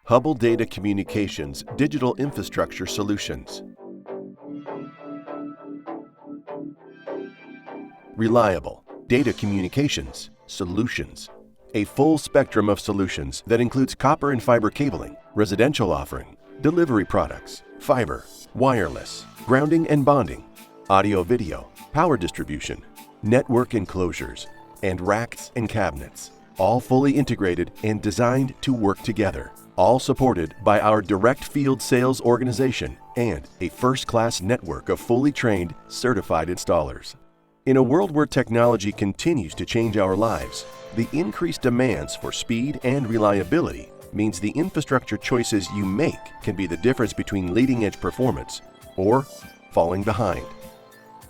Hubbell Data Communications Digital Infrastructure Solutions. Reliable data communications solutions. A full spectrum of solutions that includes copper and fiber cabling, residential offering, delivery products, fiber, wireless, grounding and bonding, audio-video, power distribution, network enclosures, and racks and cabinets, all fully integrated and designed to work together, all supported by our direct field sales organization and a first-class network of fully trained, certified installers. In a world where technology continues to change our lives, the increased demands for speed and reliability means the infrastructure choices you make can be the difference between leading-edge performance or falling behind.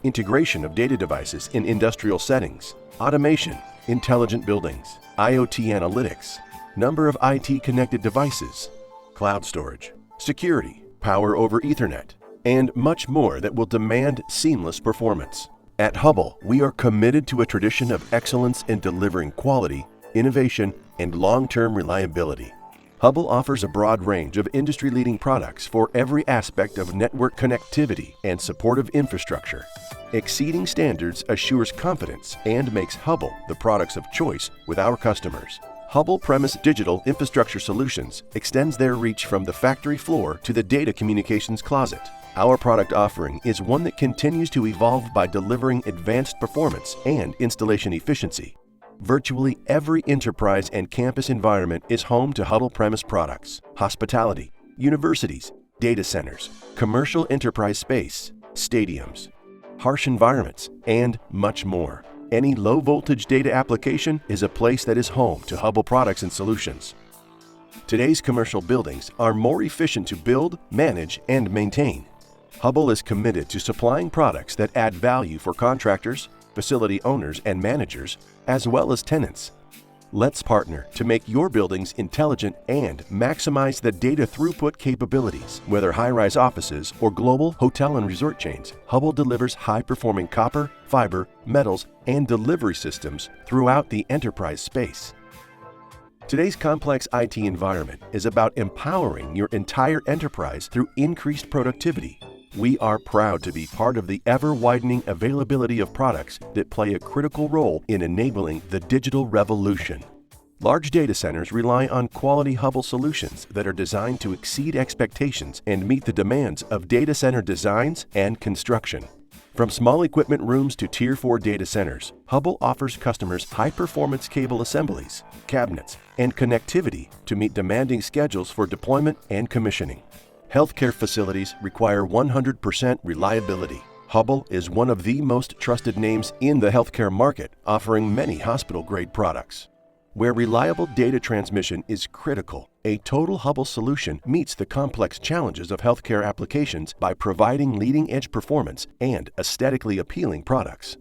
Integration of data devices in industrial settings, automation, intelligent buildings, IoT analytics, number of IT-connected devices, cloud storage, security, power over Ethernet, and much more that will demand seamless performance. At Hubbell, we are committed to a tradition of excellence in delivering quality, innovation, and long-term reliability. Hubbell offers a broad range of industry-leading products for every aspect of network connectivity and supportive infrastructure. Exceeding standards assures confidence and makes Hubbell the products of choice with our customers. Hubbell Premise Digital Infrastructure Solutions extends their reach from the factory floor to the data communications closet. Our product offering is one that continues to evolve by delivering advanced performance and installation efficiency. Virtually every enterprise and campus environment is home to Hubbell Premise products. Hospitality, universities, data centers, commercial enterprise space, stadiums, harsh environments, and much more. Any low-voltage data application is a place that is home to Hubbell products and solutions. Today's commercial buildings are more efficient to build, manage, and maintain. Hubbell is committed to supplying products that add value for contractors, facility owners and managers, as well as tenants. Let's partner to make your buildings intelligent and maximize the data throughput capabilities. Whether high-rise offices or global hotel and resort chains, Hubbell delivers high-performing copper, fiber, metals, and delivery systems throughout the enterprise space. Today's complex IT environment is about empowering your entire enterprise through increased productivity. We are proud to be part of the ever-widening availability of products that play a critical role in enabling the digital revolution. Large data centers rely on quality Hubbell solutions that are designed to exceed expectations and meet the demands of data center designs and construction. From small equipment rooms to Tier 4 data centers, Hubbell offers customers high-performance cable assemblies, cabinets, and connectivity to meet demanding schedules for deployment and commissioning. Healthcare facilities require 100% reliability. Hubbell is one of the most trusted names in the healthcare market, offering many hospital-grade products. Where reliable data transmission is critical, a total Hubbell solution meets the complex challenges of healthcare applications by providing leading-edge performance and aesthetically appealing products.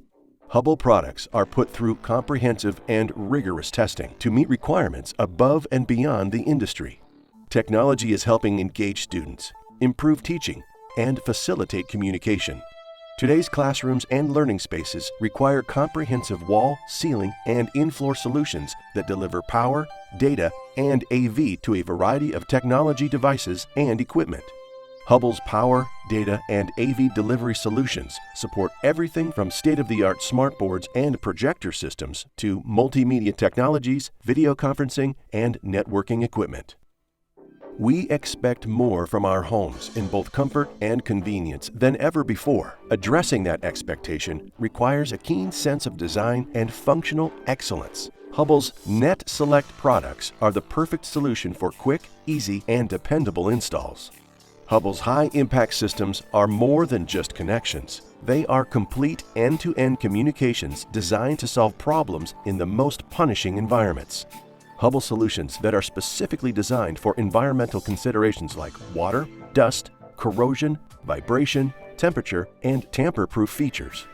Hubbell products are put through comprehensive and rigorous testing to meet requirements above and beyond the industry. Technology is helping engage students, improve teaching, and facilitate communication. Today's classrooms and learning spaces require comprehensive wall, ceiling, and in-floor solutions that deliver power, data, and AV to a variety of technology devices and equipment. Hubbell's power, data, and AV delivery solutions support everything from state-of-the-art smartboards and projector systems to multimedia technologies, video conferencing, and networking equipment. We expect more from our homes in both comfort and convenience than ever before. Addressing that expectation requires a keen sense of design and functional excellence. Hubbell's Net Select products are the perfect solution for quick, easy, and dependable installs. Hubbell's high-impact systems are more than just connections. They are complete end-to-end communications designed to solve problems in the most punishing environments. Hubbell solutions that are specifically designed for environmental considerations like water, dust, corrosion, vibration, temperature, and tamper-proof features.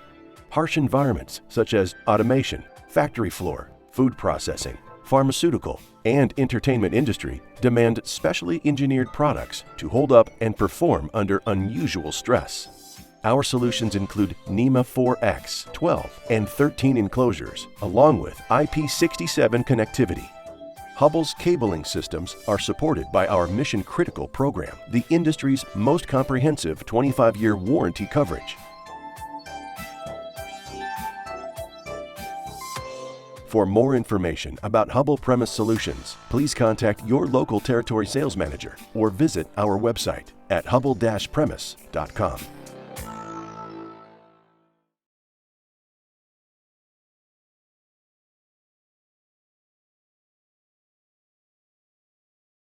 Harsh environments such as automation, factory floor, food processing, pharmaceutical, and entertainment industry demand specially engineered products to hold up and perform under unusual stress. Our solutions include NEMA 4X, 12, and 13 enclosures, along with IP67 connectivity. Hubbell's cabling systems are supported by our mission-critical program, the industry's most comprehensive 25-year warranty coverage. For more information about Hubbell Premise Solutions, please contact your local territory sales manager or visit our website at hubbell-premise.com.